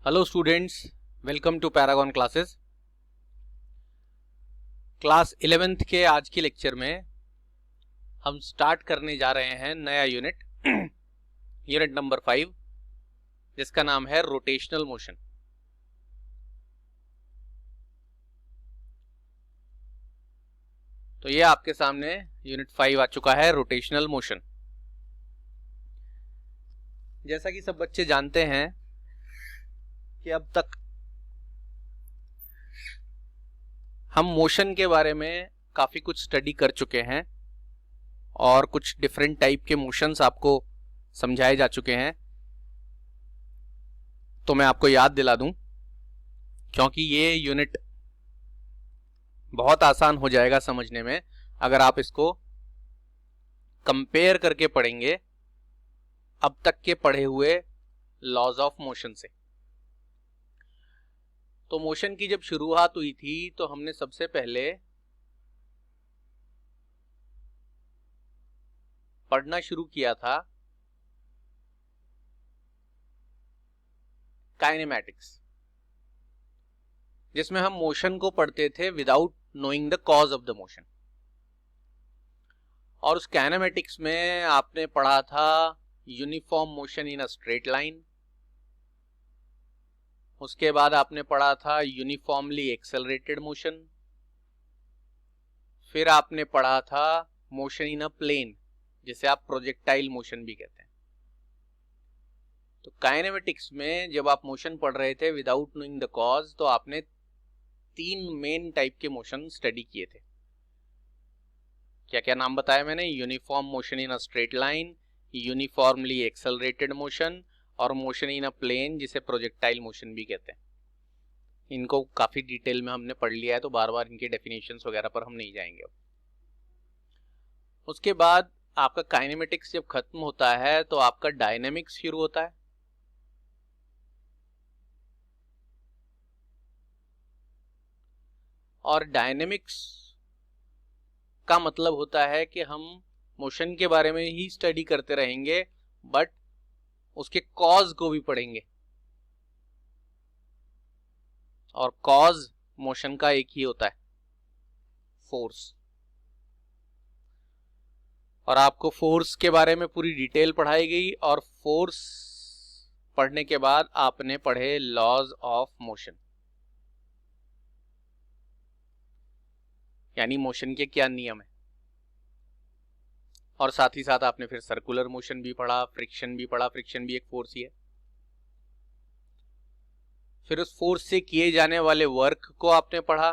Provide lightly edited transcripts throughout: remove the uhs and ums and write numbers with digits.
Hello students, welcome to Paragon classes. Class 11th के आज के लेक्चर में हम स्टार्ट करने जा रहे हैं नया यूनिट यूनिट नंबर 5, जिसका नाम है रोटेशनल मोशन। तो ये आपके सामने यूनिट 5 आ चुका है, रोटेशनल मोशन। जैसा कि सब बच्चे जानते हैं कि अब तक हम मोशन के बारे में काफी कुछ स्टडी कर चुके हैं और कुछ डिफरेंट टाइप के मोशंस आपको समझाए जा चुके हैं। तो मैं आपको याद दिला दूं, क्योंकि ये यूनिट बहुत आसान हो जाएगा समझने में अगर आप इसको कंपेयर करके पढ़ेंगे अब तक के पढ़े हुए लॉज ऑफ मोशन से। तो मोशन की जब शुरुआत हुई थी तो हमने सबसे पहले पढ़ना शुरू किया था काइनेमैटिक्स, जिसमें हम मोशन को पढ़ते थे without knowing the cause of the motion. और उस काइनेमैटिक्स में आपने पढ़ा था uniform motion in a straight line, उसके बाद आपने पढ़ा था यूनिफॉर्मली एक्सेलरेटेड मोशन, फिर आपने पढ़ा था मोशन इन अ प्लेन, जिसे आप प्रोजेक्टाइल मोशन भी कहते हैं। तो काइनेमेटिक्स में जब आप मोशन पढ़ रहे थे विदाउट नोइंग द कॉज, तो आपने 3 मेन टाइप के मोशन स्टडी किए थे। क्या क्या नाम बताया मैंने? Uniform motion in a straight line, uniformly accelerated motion और मोशन इन अ प्लेन, जिसे प्रोजेक्टाइल मोशन भी कहते हैं। इनको काफी डिटेल में हमने पढ़ लिया है, तो बार बार इनके डेफिनेशंस वगैरह पर हम नहीं जाएंगे। उसके बाद आपका काइनेमेटिक्स जब खत्म होता है तो आपका डायनेमिक्स शुरू होता है। और डायनेमिक्स का मतलब होता है कि हम मोशन के बारे में ही स्टडी करते रहेंगे, बट उसके कॉज को भी पढ़ेंगे। और कॉज मोशन का एक ही होता है, फोर्स। और आपको फोर्स के बारे में पूरी डिटेल पढ़ाई गई, और फोर्स पढ़ने के बाद आपने पढ़े लॉज ऑफ मोशन, यानी मोशन के क्या नियम है। और साथ ही साथ आपने फिर सर्कुलर मोशन भी पढ़ा, फ्रिक्शन भी पढ़ा, फ्रिक्शन भी एक फोर्स ही है। फिर उस फोर्स से किए जाने वाले वर्क को आपने पढ़ा।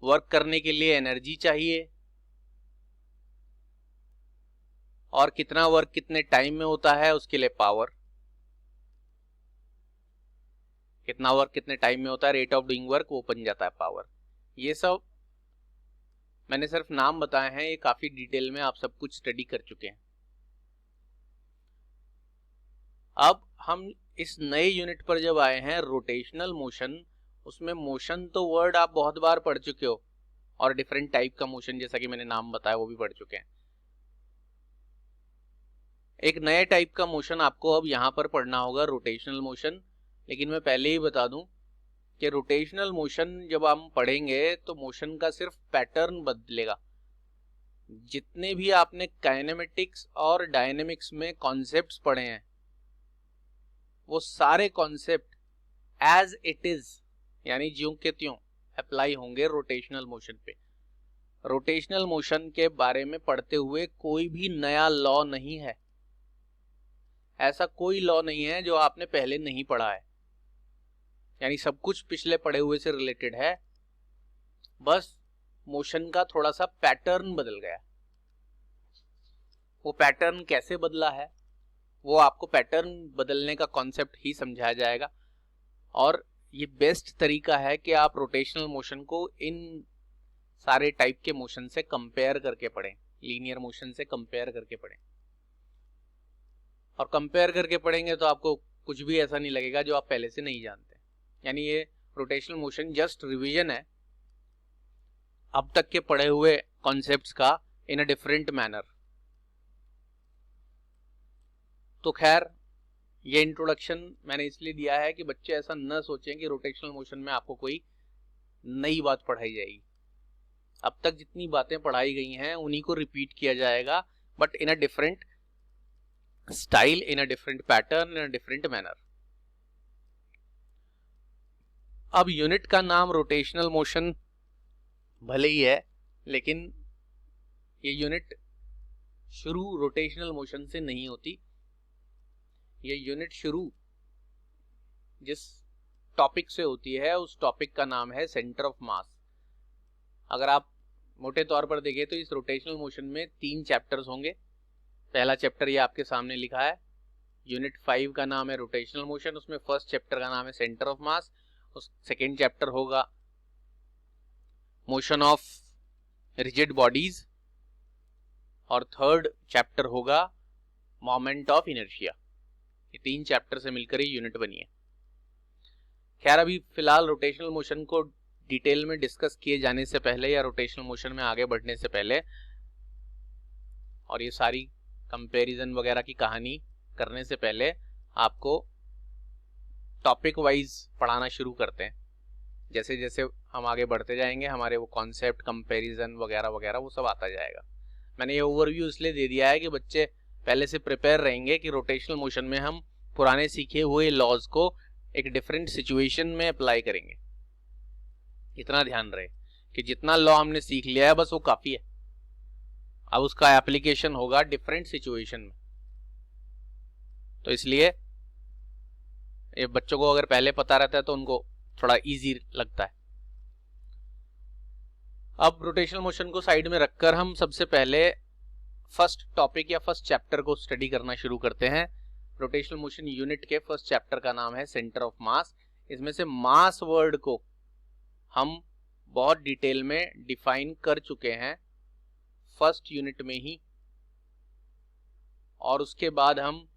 वर्क करने के लिए एनर्जी चाहिए, और कितना वर्क कितने टाइम में होता है उसके लिए पावर। कितना वर्क कितने टाइम में होता है, रेट ऑफ डूइंग वर्क, वो बन जाता है पावर। ये सब मैंने सिर्फ नाम बताए हैं, ये काफी डिटेल में आप सब कुछ स्टडी कर चुके हैं। अब हम इस नए यूनिट पर जब आए हैं रोटेशनल मोशन, उसमें मोशन तो वर्ड आप बहुत बार पढ़ चुके हो, और डिफरेंट टाइप का मोशन जैसा कि मैंने नाम बताया वो भी पढ़ चुके हैं। एक नए टाइप का मोशन आपको अब यहां पर पढ़ना होगा, रोटेशनल मोशन। लेकिन मैं पहले ही बता दूं कि रोटेशनल मोशन जब हम पढ़ेंगे तो मोशन का सिर्फ पैटर्न बदलेगा। जितने भी आपने काइनेमेटिक्स और डायनेमिक्स में कॉन्सेप्ट्स पढ़े हैं, वो सारे कॉन्सेप्ट एज इट इज, यानी ज्यों के त्यों अप्लाई होंगे रोटेशनल मोशन पे। रोटेशनल मोशन के बारे में पढ़ते हुए कोई भी नया लॉ नहीं है, ऐसा कोई लॉ नहीं है जो आपने पहले नहीं पढ़ा है। यानी सब कुछ पिछले पढ़े हुए से रिलेटेड है, बस मोशन का थोड़ा सा पैटर्न बदल गया। वो पैटर्न कैसे बदला है, वो आपको पैटर्न बदलने का कॉन्सेप्ट ही समझाया जाएगा। और ये बेस्ट तरीका है कि आप रोटेशनल मोशन को इन सारे टाइप के मोशन से कंपेयर करके पढ़ें, लीनियर मोशन से कंपेयर करके पढ़ें। और कंपेयर करके पढ़ेंगे तो आपको कुछ भी ऐसा नहीं लगेगा जो आप पहले से नहीं जानते। यानी ये रोटेशनल मोशन जस्ट रिवीजन है अब तक के पढ़े हुए कॉन्सेप्ट्स का इन अ डिफरेंट मैनर। तो खैर, ये इंट्रोडक्शन मैंने इसलिए दिया है कि बच्चे ऐसा न सोचें कि रोटेशनल मोशन में आपको कोई नई बात पढ़ाई जाएगी। अब तक जितनी बातें पढ़ाई गई हैं उन्हीं को रिपीट किया जाएगा, but in a different style, in a different pattern, in a different manner. अब यूनिट का नाम रोटेशनल मोशन भले ही है, लेकिन ये यूनिट शुरू रोटेशनल मोशन से नहीं होती। ये यूनिट शुरू जिस टॉपिक से होती है उस टॉपिक का नाम है सेंटर ऑफ मास। अगर आप मोटे तौर पर देखें तो इस रोटेशनल मोशन में 3 चैप्टर्स होंगे। पहला चैप्टर ये आपके सामने लिखा है, यूनिट 5 का नाम है रोटेशनल मोशन, उसमें फर्स्ट चैप्टर का नाम है सेंटर ऑफ मास। उस सेकेंड चैप्टर होगा मोशन ऑफ रिजिड बॉडीज और थर्ड चैप्टर होगा मोमेंट ऑफ इनर्शिया। ये 3 चैप्टर से मिलकर ये यूनिट बनी है। खैर अभी फिलहाल रोटेशनल मोशन को डिटेल में डिस्कस किए जाने से पहले या रोटेशनल मोशन में आगे बढ़ने से पहले और ये सारी कंपैरिजन वगैरह की कहानी करने से पहले आपको टॉपिक वाइज पढ़ाना शुरू करते हैं। जैसे जैसे हम आगे बढ़ते जाएंगे हमारे वो कॉन्सेप्ट, कंपैरिजन वगैरह वगैरह वो सब आता जाएगा। मैंने ये ओवरव्यू इसलिए दे दिया है कि बच्चे पहले से प्रिपेयर रहेंगे कि रोटेशनल मोशन में हम पुराने सीखे हुए लॉज को एक डिफरेंट सिचुएशन में अप्लाई करेंगे। इतना ध्यान रहे कि जितना लॉ हमने सीख लिया है बस वो काफी है, अब उसका एप्लीकेशन होगा डिफरेंट सिचुएशन में। तो इसलिए ये बच्चों को अगर पहले पता रहता है तो उनको थोड़ा इजी लगता है। अब रोटेशनल मोशन को साइड में रखकर हम सबसे पहले फर्स्ट टॉपिक या फर्स्ट चैप्टर को स्टडी करना शुरू करते हैं। रोटेशनल मोशन यूनिट के फर्स्ट चैप्टर का नाम है सेंटर ऑफ मास। इसमें से मास वर्ड को हम बहुत डिटेल में डिफाइन कर चुके हैं फर्स्ट यूनिट में ही, और उसके बाद हम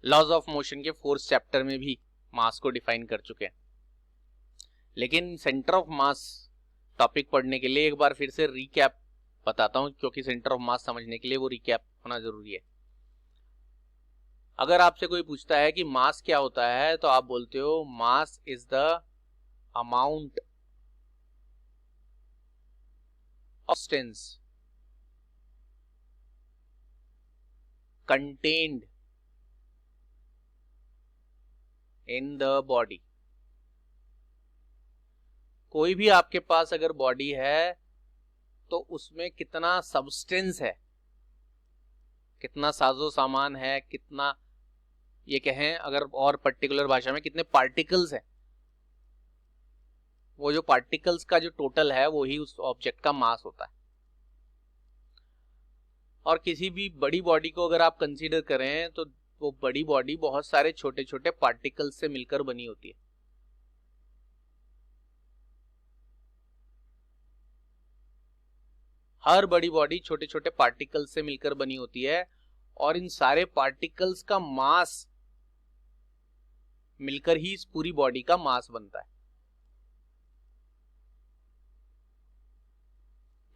लॉज ऑफ मोशन के फोर्थ चैप्टर में भी मास को डिफाइन कर चुके हैं। लेकिन सेंटर ऑफ मास टॉपिक पढ़ने के लिए एक बार फिर से रिकैप बताता हूं, क्योंकि सेंटर ऑफ मास समझने के लिए वो रिकैप होना जरूरी है। अगर आपसे कोई पूछता है कि मास क्या होता है तो आप बोलते हो mass is the amount of substance contained in the body. कोई भी आपके पास अगर बॉडी है तो उसमें कितना सब्सटेंस है, कितना साजो सामान है, कितना ये कहें अगर और पर्टिकुलर भाषा में कितने पार्टिकल्स हैं, वो जो पार्टिकल्स का जो टोटल है वो ही उस ऑब्जेक्ट का मास होता है। और किसी भी बड़ी बॉडी को अगर आप कंसीडर करें तो वो बड़ी बॉडी बहुत सारे छोटे छोटे पार्टिकल्स से मिलकर बनी होती है। हर बड़ी बॉडी छोटे छोटे पार्टिकल्स से मिलकर बनी होती है, और इन सारे पार्टिकल्स का मास मिलकर ही इस पूरी बॉडी का मास बनता है।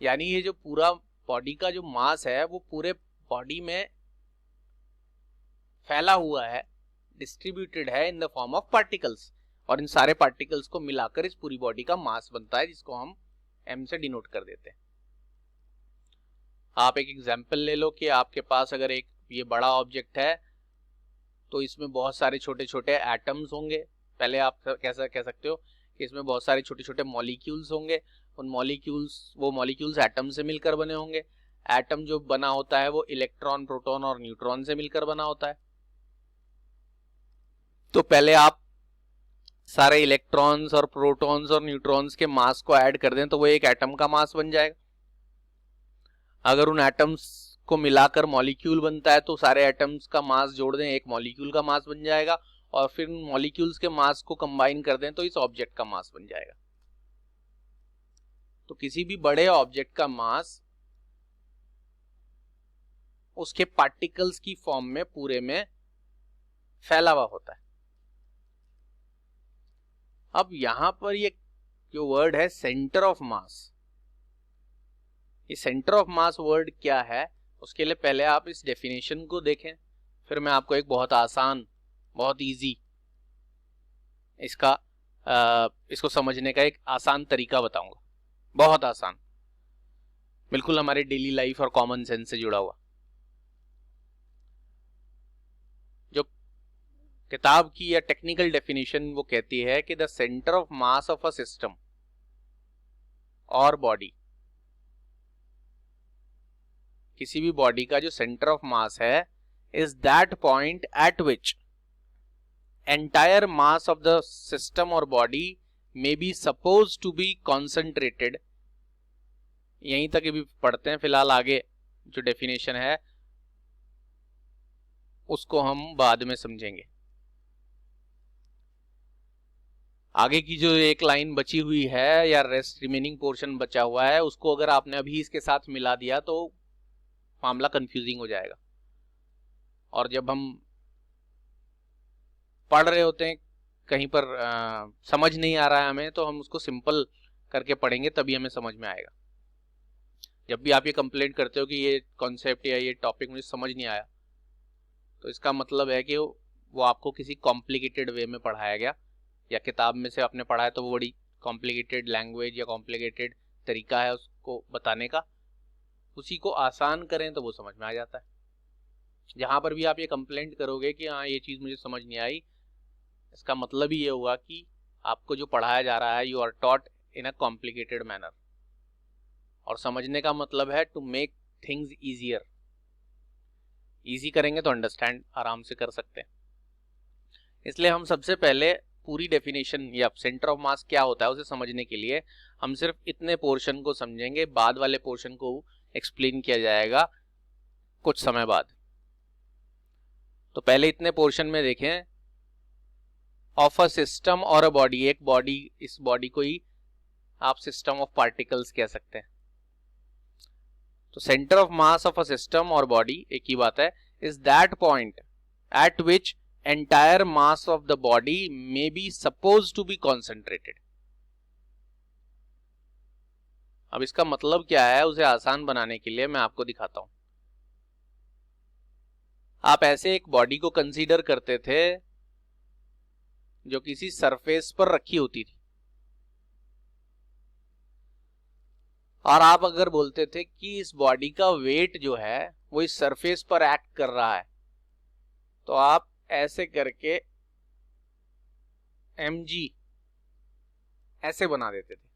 यानी ये जो पूरा बॉडी का जो मास है वो पूरे बॉडी में फैला हुआ है, डिस्ट्रीब्यूटेड है in the form of particles, और इन सारे पार्टिकल्स को मिलाकर इस पूरी बॉडी का मास बनता है, जिसको हम m से डिनोट कर देते हैं। आप एक एग्जांपल ले लो कि आपके पास अगर एक ये बड़ा ऑब्जेक्ट है तो इसमें बहुत सारे छोटे छोटे एटम्स होंगे। पहले आप कैसा कह सकते हो कि इसमें बहुत सारे छोटे छोटे मॉलिक्यूल्स होंगे। उन मॉलिक्यूल्स एटम से मिलकर बने होंगे। एटम जो बना होता है वो इलेक्ट्रॉन, प्रोटॉन और न्यूट्रॉन से मिलकर बना होता है। तो पहले आप सारे इलेक्ट्रॉन्स और प्रोटॉन्स और न्यूट्रॉन्स के मास को ऐड कर दें तो वो एक एटम का मास बन जाएगा। अगर उन एटम्स को मिलाकर मॉलिक्यूल बनता है तो सारे एटम्स का मास जोड़ दें, एक मॉलिक्यूल का मास बन जाएगा, और फिर मॉलिक्यूल्स के मास को कंबाइन कर दें तो इस ऑब्जेक्ट का मास बन जाएगा। तो किसी भी बड़े ऑब्जेक्ट का मास उसके पार्टिकल्स की फॉर्म में पूरे में फैला हुआ होता है। अब यहां पर ये जो वर्ड है सेंटर ऑफ मास, ये सेंटर ऑफ मास वर्ड क्या है उसके लिए पहले आप इस डेफिनेशन को देखें, फिर मैं आपको एक बहुत आसान, बहुत इजी इसको समझने का एक आसान तरीका बताऊंगा, बहुत आसान, बिल्कुल हमारे डेली लाइफ और कॉमन सेंस से जुड़ा हुआ। जो किताब की या टेक्निकल डेफिनेशन वो कहती है कि the centre of mass of a system और बॉडी, किसी भी बॉडी का जो सेंटर ऑफ मास है, is that point at which entire mass of the system और body may be suppose to be concentrated. यहीं तक भी पढ़ते हैं फिलहाल, आगे जो डेफिनेशन है उसको हम बाद में समझेंगे। आगे की जो एक लाइन बची हुई है या रेस्ट रिमेनिंग पोर्शन बचा हुआ है, उसको अगर आपने अभी इसके साथ मिला दिया तो मामला कंफ्यूजिंग हो जाएगा। और जब हम पढ़ रहे होते हैं कहीं पर समझ नहीं आ रहा है हमें, तो हम उसको सिंपल करके पढ़ेंगे, तभी हमें समझ में आएगा। जब भी आप ये कंप्लेंट करते हो कि ये कॉन्सेप्ट या ये टॉपिक मुझे समझ नहीं आया, तो इसका मतलब है कि वो आपको किसी कॉम्प्लिकेटेड वे में पढ़ाया गया, या किताब में से आपने पढ़ा है तो वो बड़ी कॉम्प्लिकेटेड लैंग्वेज या कॉम्प्लिकेटेड तरीका है उसको बताने का, उसी को आसान करें तो वो समझ में आ जाता है। जहां पर भी आप ये कंप्लेंट करोगे कि हाँ ये चीज़ मुझे समझ नहीं आई, इसका मतलब ही ये हुआ कि आपको जो पढ़ाया जा रहा है, you are taught in a complicated manner. और समझने का मतलब है to make things easier. Easy करेंगे तो अंडरस्टैंड आराम से कर सकते हैं। इसलिए हम सबसे पहले पूरी डेफिनेशन या सेंटर ऑफ मास क्या होता है उसे समझने के लिए हम सिर्फ इतने पोर्शन को समझेंगे, बाद वाले पोर्शन को एक्सप्लेन किया जाएगा कुछ समय बाद। तो पहले इतने पोर्शन में देखें, ऑफ अ सिस्टम और अ बॉडी, एक बॉडी, इस बॉडी को ही आप सिस्टम ऑफ पार्टिकल्स कह सकते हैं। तो centre of mass of a system और बॉडी एक ही बात है, is that point at which entire mass of the body may be suppose to be concentrated. अब इसका मतलब क्या है, उसे आसान बनाने के लिए मैं आपको दिखाता हूं। आप ऐसे एक बॉडी को कंसीडर करते थे जो किसी सरफेस पर रखी होती थी, और आप अगर बोलते थे कि इस बॉडी का वेट जो है वो इस सरफेस पर एक्ट कर रहा है, तो आप ऐसे करके mg ऐसे बना देते थे,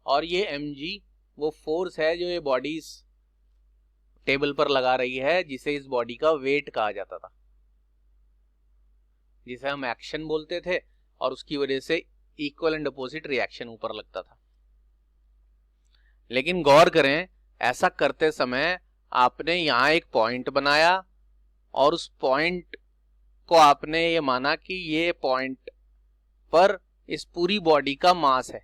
और ये mg वो फोर्स है जो ये बॉडी इस टेबल पर लगा रही है, जिसे इस बॉडी का वेट कहा जाता था, जिसे हम एक्शन बोलते थे, और उसकी वजह से इक्वल एंड अपोजिट रिएक्शन ऊपर लगता था। लेकिन गौर करें, ऐसा करते समय आपने यहां एक पॉइंट बनाया, और उस पॉइंट को आपने ये माना कि ये पॉइंट पर इस पूरी बॉडी का मास है,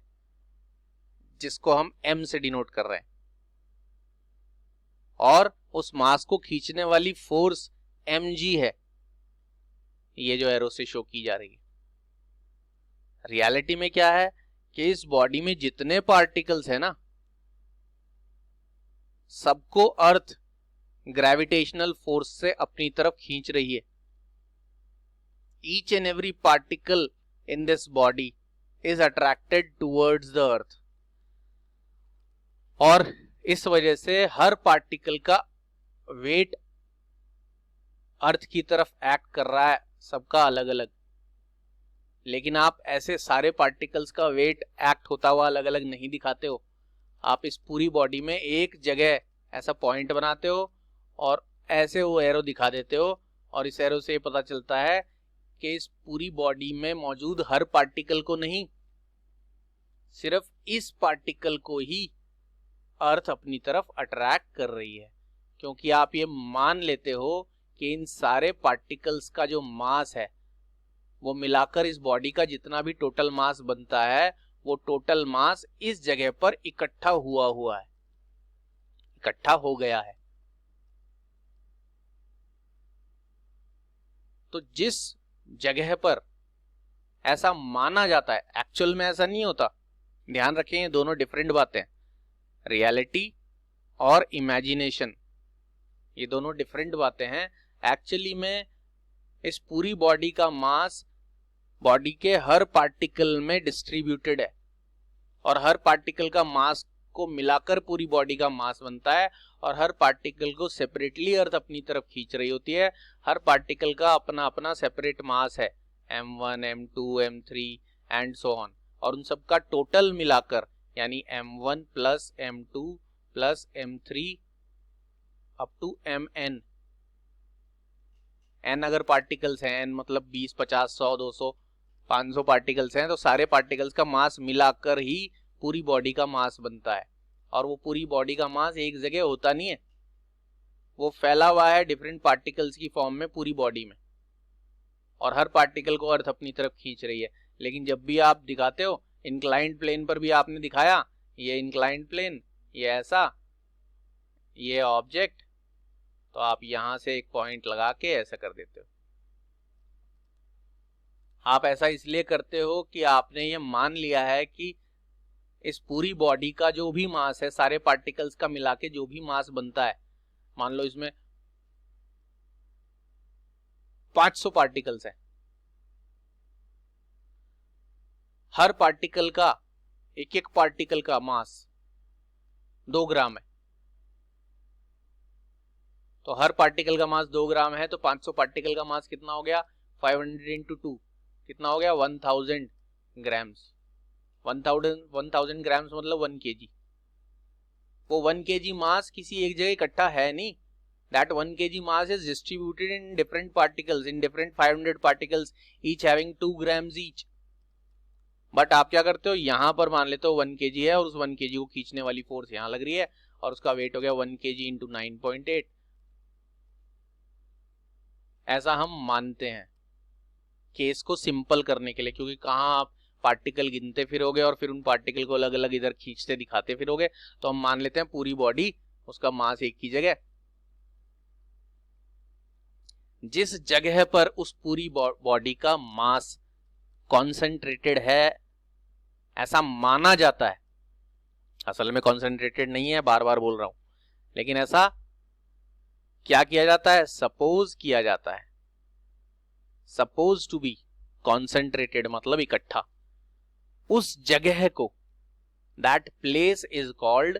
जिसको हम m से डिनोट कर रहे हैं, और उस मास को खींचने वाली फोर्स mg है, ये जो एरो से शो की जा रही है। रियलिटी में क्या है कि इस बॉडी में जितने पार्टिकल्स है ना, सबको अर्थ ग्रेविटेशनल फोर्स से अपनी तरफ खींच रही है। Each and every particle in this body is attracted towards the earth, और इस वजह से हर पार्टिकल का वेट अर्थ की तरफ एक्ट कर रहा है, सबका अलग अलग। लेकिन आप ऐसे सारे पार्टिकल्स का वेट एक्ट होता हुआ अलग अलग नहीं दिखाते हो। आप इस पूरी बॉडी में एक जगह ऐसा पॉइंट बनाते हो और ऐसे वो एरो दिखा देते हो, और इस एरो से पता चलता है कि इस पूरी बॉडी में मौजूद हर पार्टिकल को नहीं, सिर्फ इस पार्टिकल को ही अर्थ अपनी तरफ अट्रैक्ट कर रही है, क्योंकि आप ये मान लेते हो कि इन सारे पार्टिकल्स का जो मास है वो मिलाकर इस बॉडी का जितना भी टोटल मास बनता है, वो टोटल मास इस जगह पर इकट्ठा हुआ है, इकट्ठा हो गया है। तो जिस जगह पर ऐसा माना जाता है, एक्चुअल में ऐसा नहीं होता। ध्यान रखें, ये दोनों डिफरेंट बातें हैं। रियलिटी और इमेजिनेशन, ये दोनों डिफरेंट बातें हैं। एक्चुअली में इस पूरी बॉडी का मास बॉडी के हर पार्टिकल में डिस्ट्रीब्यूटेड है, और हर पार्टिकल का मास को मिलाकर पूरी बॉडी का मास बनता है, और हर पार्टिकल को सेपरेटली अर्थ अपनी तरफ खींच रही होती है। हर पार्टिकल का अपना अपना सेपरेट मास है, m1, m2, m3 and so on, और उन सब का टोटल मिलाकर यानी m1 plus m2 plus m3 up to mn, n अगर पार्टिकल्स हैं, n मतलब 20, 50, 100, 200, 500 पार्टिकल्स हैं, तो सारे पार्टिकल्स का मास मिलाकर ही पूरी बॉडी का मास बनता है। और वो पूरी बॉडी का मास एक जगह होता नहीं है, वो फैला हुआ है डिफरेंट पार्टिकल्स की फॉर्म में पूरी बॉडी में, और हर पार्टिकल को अर्थ अपनी तरफ खींच रही है। लेकिन जब भी आप दिखाते हो, इंक्लाइंड प्लेन पर भी आपने दिखाया, ये इंक्लाइंड प्लेन, ये ऐसा, ये ऑब्जेक्ट, तो आप यहां से एक पॉइंट लगा के ऐसा कर देते हो। आप ऐसा इसलिए करते हो कि आपने ये मान लिया है कि इस पूरी बॉडी का जो भी मास है, सारे पार्टिकल्स का मिला के जो भी मास बनता है, मान लो इसमें 500 पार्टिकल्स है, हर पार्टिकल का, एक एक पार्टिकल का मास 2 ग्राम है, तो हर पार्टिकल का मास 2 ग्राम है, तो 500 पार्टिकल का मास कितना हो गया, 500 इंटू 2 कितना हो गया, 1000 ग्राम्स। 1000 ग्राम्स मतलब 1 kg। वो 1 kg मास किसी एक जगह इकट्ठा है नहीं, that 1 kg mass is distributed in different particles, in different 500 particles, each having 2 grams each। But आप क्या करते हो, यहां पर मान लेते हो 1 kg है, और उस 1 kg को खींचने वाली फोर्स यहां लग रही है, और उसका वेट हो गया 1 kg इंटू 9.8। ऐसा हम मानते हैं केस को सिंपल करने के लिए, क्योंकि कहाँ आप पार्टिकल गिनते फिरोगे और फिर उन पार्टिकल को अलग अलग इधर खींचते दिखाते फिरोगे, तो हम मान लेते हैं पूरी बॉडी, उसका मास एक ही जगह। जिस जगह पर उस पूरी बॉडी का मास कॉन्सेंट्रेटेड है, ऐसा माना जाता है, असल में कॉन्सेंट्रेटेड नहीं है, बार बार बोल रहा हूं, लेकिन ऐसा क्या किया जाता है, सपोज किया जाता है, सपोज टू बी कॉन्सेंट्रेटेड मतलब इकट्ठा, उस जगह को, that place is called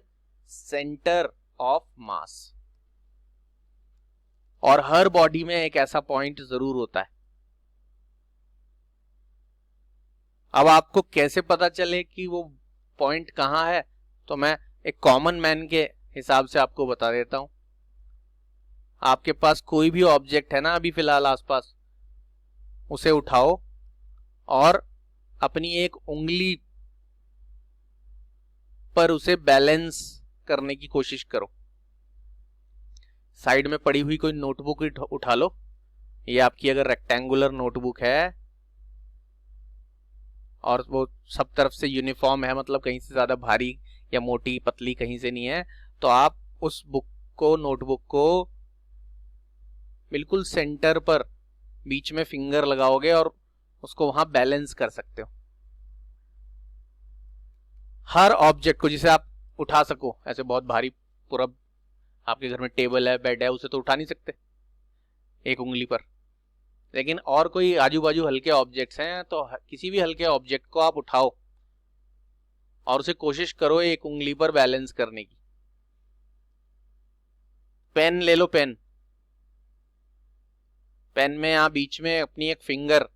centre of मास। और हर बॉडी में एक ऐसा पॉइंट जरूर होता है। अब आपको कैसे पता चले कि वो पॉइंट कहां है, तो मैं एक कॉमन मैन के हिसाब से आपको बता देता हूं। आपके पास कोई भी ऑब्जेक्ट है ना अभी फिलहाल आसपास, उसे उठाओ और अपनी एक उंगली पर उसे बैलेंस करने की कोशिश करो। साइड में पड़ी हुई कोई नोटबुक उठा लो, ये आपकी अगर रेक्टेंगुलर नोटबुक है और वो सब तरफ से यूनिफॉर्म है, मतलब कहीं से ज्यादा भारी या मोटी पतली कहीं से नहीं है, तो आप उस बुक को, नोटबुक को बिल्कुल सेंटर पर बीच में फिंगर लगाओगे और उसको वहां बैलेंस कर सकते हो। हर ऑब्जेक्ट को जिसे आप उठा सको, ऐसे बहुत भारी पूरा आपके घर में टेबल है, बेड है, उसे तो उठा नहीं सकते एक उंगली पर, लेकिन और कोई आजू बाजू हल्के ऑब्जेक्ट्स हैं, तो किसी भी हल्के ऑब्जेक्ट को आप उठाओ और उसे कोशिश करो एक उंगली पर बैलेंस करने की। पेन ले लो, पेन में आप बीच में अपनी एक फिंगर,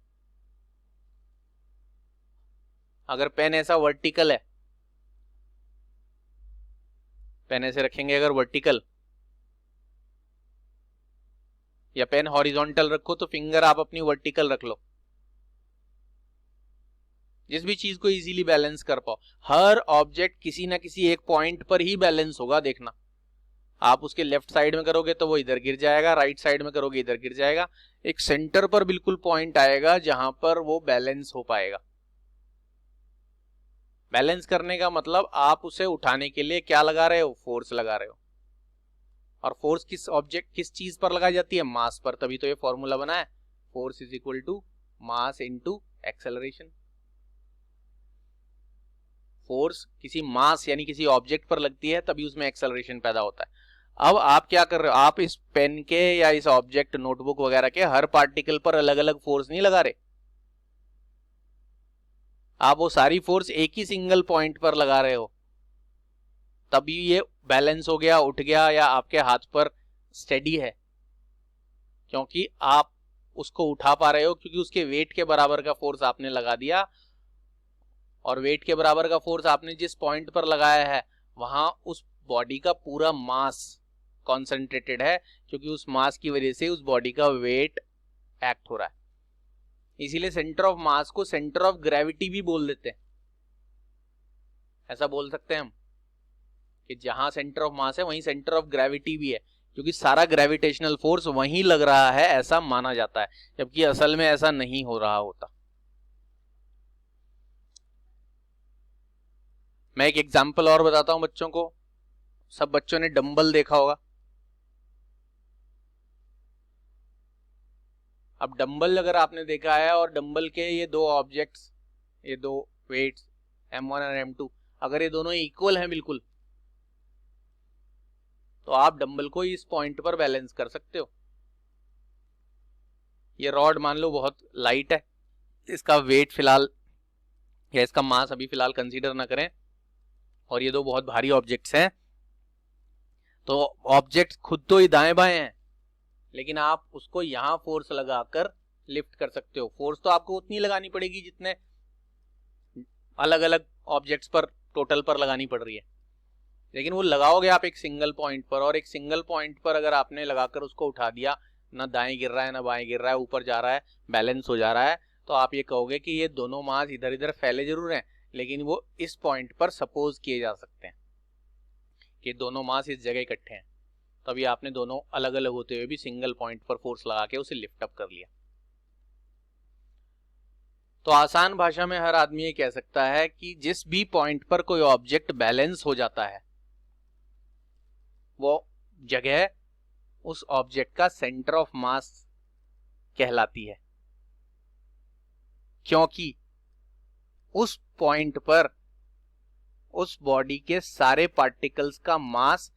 अगर पेन ऐसा वर्टिकल है, पेन ऐसे रखेंगे अगर वर्टिकल, या पेन हॉरिजॉन्टल रखो, तो फिंगर आप अपनी वर्टिकल रख लो, जिस भी चीज को इजीली बैलेंस कर पाओ। हर ऑब्जेक्ट किसी ना किसी एक पॉइंट पर ही बैलेंस होगा, देखना। आप उसके लेफ्ट साइड में करोगे तो वो इधर गिर जाएगा, राइट साइड में करोगे इधर गिर जाएगा, एक सेंटर पर बिल्कुल पॉइंट आएगा जहां पर वो बैलेंस हो पाएगा। बैलेंस करने का मतलब आप उसे उठाने के लिए क्या लगा रहे हो, फोर्स लगा रहे हो। और फोर्स किस ऑब्जेक्ट, किस चीज पर लगाई जाती है, मास पर। तभी तो ये फॉर्मूला बना है, force is equal to mass into acceleration. Force किसी मास यानी किसी ऑब्जेक्ट पर लगती है तभी उसमें एक्सेलरेशन पैदा होता है। अब आप क्या कर रहे हो, आप इस पेन के या इस ऑब्जेक्ट नोटबुक वगैरह के हर पार्टिकल पर अलग अलग फोर्स नहीं लगा रहे, आप वो सारी फोर्स एक ही सिंगल पॉइंट पर लगा रहे हो, तभी ये बैलेंस हो गया, उठ गया, या आपके हाथ पर स्टेडी है, क्योंकि आप उसको उठा पा रहे हो, क्योंकि उसके वेट के बराबर का फोर्स आपने लगा दिया। और वेट के बराबर का फोर्स आपने जिस पॉइंट पर लगाया है वहां उस बॉडी का पूरा मास कॉन्सेंट्रेटेड है, क्योंकि उस मास की वजह से उस बॉडी का वेट एक्ट हो रहा है। इसीलिए सेंटर ऑफ मास को सेंटर ऑफ ग्रेविटी भी बोल देते हैं। ऐसा बोल सकते हैं हम कि जहां सेंटर ऑफ मास है वहीं सेंटर ऑफ ग्रेविटी भी है, क्योंकि सारा ग्रेविटेशनल फोर्स वहीं लग रहा है ऐसा माना जाता है, जबकि असल में ऐसा नहीं हो रहा होता। मैं एक एग्जांपल और बताता हूं बच्चों को। सब बच्चों ने डंबल देखा होगा। अब डंबल अगर आपने देखा है और डंबल के ये दो ऑब्जेक्ट्स, ये दो वेट्स M1 और M2, अगर ये दोनों इक्वल हैं बिल्कुल, तो आप डंबल को इस पॉइंट पर बैलेंस कर सकते हो। ये रॉड मान लो बहुत लाइट है, इसका वेट फिलहाल या इसका मास अभी फिलहाल कंसीडर ना करें, और ये दो बहुत भारी ऑब्जेक्ट्स हैं, तो ऑब्जेक्ट्स खुद तो ही दाएं बाएं हैं, लेकिन आप उसको यहां फोर्स लगाकर लिफ्ट कर सकते हो। फोर्स तो आपको उतनी लगानी पड़ेगी जितने अलग अलग ऑब्जेक्ट्स पर टोटल पर लगानी पड़ रही है, लेकिन वो लगाओगे आप एक सिंगल पॉइंट पर, और एक सिंगल पॉइंट पर अगर आपने लगाकर उसको उठा दिया, ना दाएं गिर रहा है ना बाएं गिर रहा है, ऊपर जा रहा है, बैलेंस हो जा रहा है, तो आप ये कहोगे कि ये दोनों मास इधर इधर फैले जरूर हैं, लेकिन वो इस पॉइंट पर सपोज किए जा सकते हैं कि दोनों मास इस जगह इकट्ठे हैं। तभी आपने दोनों अलग अलग होते हुए भी सिंगल पॉइंट पर फोर्स लगा के उसे लिफ्ट अप कर लिया। तो आसान भाषा में हर आदमी ये कह सकता है कि जिस भी पॉइंट पर कोई ऑब्जेक्ट बैलेंस हो जाता है, वो जगह उस ऑब्जेक्ट का सेंटर ऑफ मास कहलाती है, क्योंकि उस पॉइंट पर उस बॉडी के सारे पार्टिकल्स का मास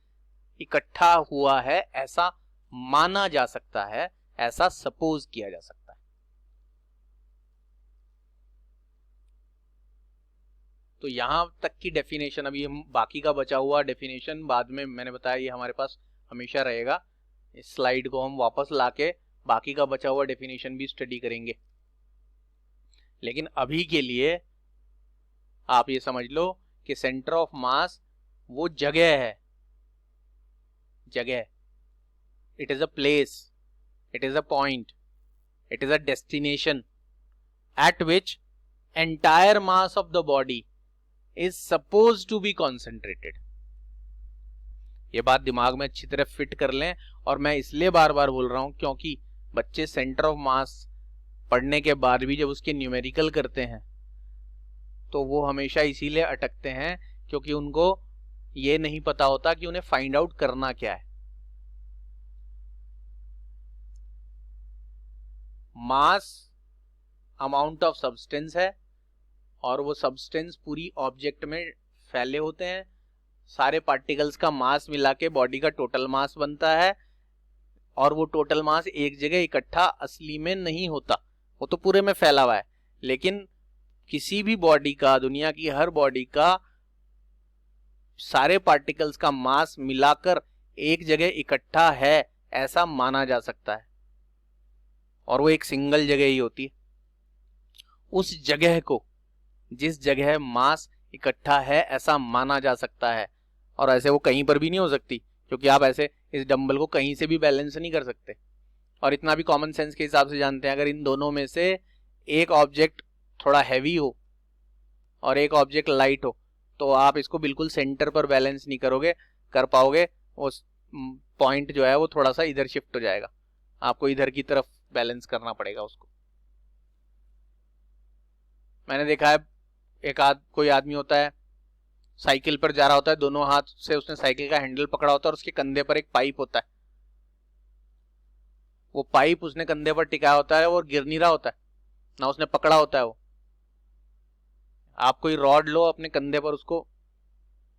इकट्ठा हुआ है, ऐसा माना जा सकता है, ऐसा सपोज किया जा सकता है। तो यहां तक की डेफिनेशन, अभी हम बाकी का बचा हुआ डेफिनेशन बाद में, मैंने बताया ये हमारे पास हमेशा रहेगा, इस स्लाइड को हम वापस लाके बाकी का बचा हुआ डेफिनेशन भी स्टडी करेंगे। लेकिन अभी के लिए आप ये समझ लो कि सेंटर ऑफ मास वो जगह है, जगह, it is a place, it is a point, it is a destination at which entire mass of the body is suppose to be concentrated. ये बात दिमाग में अच्छी तरह फिट कर लें, और मैं इसलिए बार बार बोल रहा हूं क्योंकि बच्चे सेंटर ऑफ मास पढ़ने के बाद भी जब उसके न्यूमेरिकल करते हैं तो वो हमेशा इसीलिए अटकते हैं क्योंकि उनको ये नहीं पता होता कि उन्हें फाइंड आउट करना क्या है। मास अमाउंट ऑफ सब्सटेंस है, और वो सब्सटेंस पूरी ऑब्जेक्ट में फैले होते हैं, सारे पार्टिकल्स का मास मिला के बॉडी का टोटल मास बनता है, और वो टोटल मास एक जगह इकट्ठा असली में नहीं होता, वो तो पूरे में फैला हुआ है। लेकिन किसी भी बॉडी का, दुनिया की हर बॉडी का सारे पार्टिकल्स का मास मिलाकर एक जगह इकट्ठा है ऐसा माना जा सकता है, और वो एक सिंगल जगह ही होती है। उस जगह को, जिस जगह मास इकट्ठा है ऐसा माना जा सकता है, और ऐसे वो कहीं पर भी नहीं हो सकती, क्योंकि आप ऐसे इस डंबल को कहीं से भी बैलेंस नहीं कर सकते। और इतना भी कॉमन सेंस के हिसाब से जानते हैं, अगर इन दोनों में से एक ऑब्जेक्ट थोड़ा हैवी हो और एक ऑब्जेक्ट लाइट हो, तो आप इसको बिल्कुल सेंटर पर बैलेंस नहीं कर पाओगे, उस पॉइंट जो है वो थोड़ा सा इधर शिफ्ट हो जाएगा, आपको इधर की तरफ बैलेंस करना पड़ेगा उसको। मैंने देखा है कोई आदमी होता है, साइकिल पर जा रहा होता है, दोनों हाथ से उसने साइकिल का हैंडल पकड़ा होता है, और उसके कंधे पर एक पाइप होता है, वो पाइप उसने कंधे पर टिकाया होता है और गिर नहीं रहा होता है, ना उसने पकड़ा होता है वो। आप कोई रॉड लो, अपने कंधे पर उसको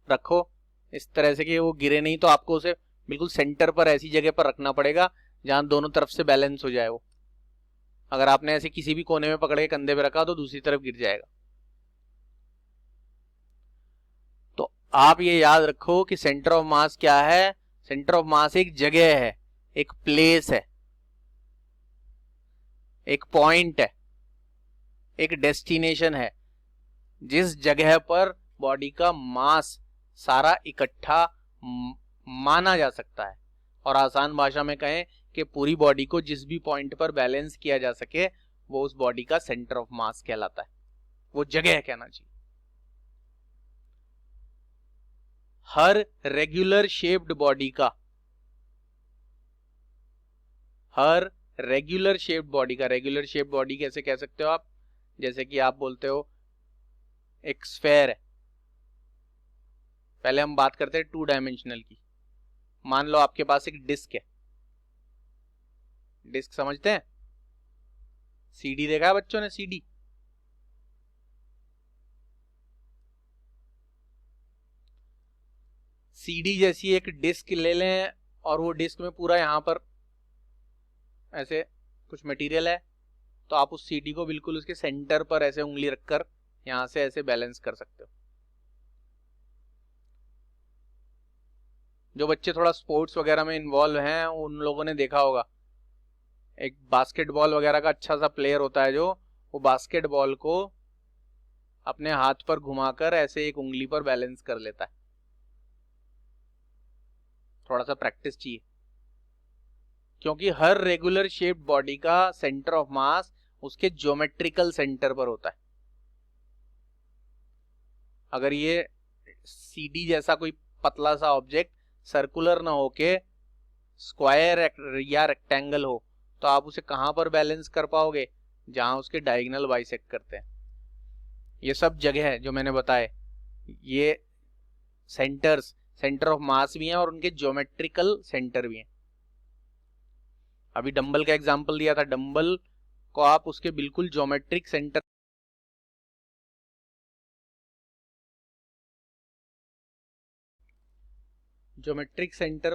रखो इस तरह से कि वो गिरे नहीं, तो आपको उसे बिल्कुल सेंटर पर ऐसी जगह पर रखना पड़ेगा जहां दोनों तरफ से बैलेंस हो जाए वो। अगर आपने ऐसे किसी भी कोने में पकड़ के कंधे पे रखा तो दूसरी तरफ गिर जाएगा। तो आप ये याद रखो कि सेंटर ऑफ मास क्या है। सेंटर ऑफ मास एक जगह है, एक प्लेस है, एक पॉइंट है, एक डेस्टिनेशन है, जिस जगह पर बॉडी का मास सारा इकट्ठा माना जा सकता है। और आसान भाषा में कहें कि पूरी बॉडी को जिस भी पॉइंट पर बैलेंस किया जा सके वो उस बॉडी का सेंटर ऑफ मास कहलाता है, वो जगह कहना चाहिए। हर रेगुलर शेप्ड बॉडी का, हर रेगुलर शेप्ड बॉडी का, रेगुलर शेप्ड बॉडी कैसे कह सकते हो आप, जैसे कि आप बोलते हो एक स्फेयर है। पहले हम बात करते हैं 2 डायमेंशनल की। मान लो आपके पास एक डिस्क है, डिस्क समझते हैं, सीडी देखा है बच्चों ने, सीडी। सीडी जैसी एक डिस्क ले लें और वो डिस्क में पूरा यहां पर ऐसे कुछ मटेरियल है, तो आप उस सीडी को बिल्कुल उसके सेंटर पर ऐसे उंगली रखकर यहां से ऐसे बैलेंस कर सकते हो। जो बच्चे थोड़ा स्पोर्ट्स वगैरह में इन्वॉल्व हैं उन लोगों ने देखा होगा, एक बास्केटबॉल वगैरह का अच्छा सा प्लेयर होता है जो वो बास्केटबॉल को अपने हाथ पर घुमाकर ऐसे एक उंगली पर बैलेंस कर लेता है। थोड़ा सा प्रैक्टिस चाहिए, क्योंकि हर रेगुलर शेप्ड बॉडी का सेंटर ऑफ मास उसके ज्योमेट्रिकल सेंटर पर होता है। अगर ये सीडी जैसा कोई पतला सा ऑब्जेक्ट सर्कुलर ना होके स्क्वायर या रेक्टेंगल हो तो आप उसे कहां पर बैलेंस कर पाओगे, जहां उसके डायगोनल बाइसेक्ट करते हैं। ये सब जगह है जो मैंने बताए, ये सेंटर्स सेंटर ऑफ मास भी हैं और उनके ज्योमेट्रिकल सेंटर भी हैं। अभी डंबल का एग्जांपल दिया था, डंबल को आप उसके बिल्कुल ज्योमेट्रिक सेंटर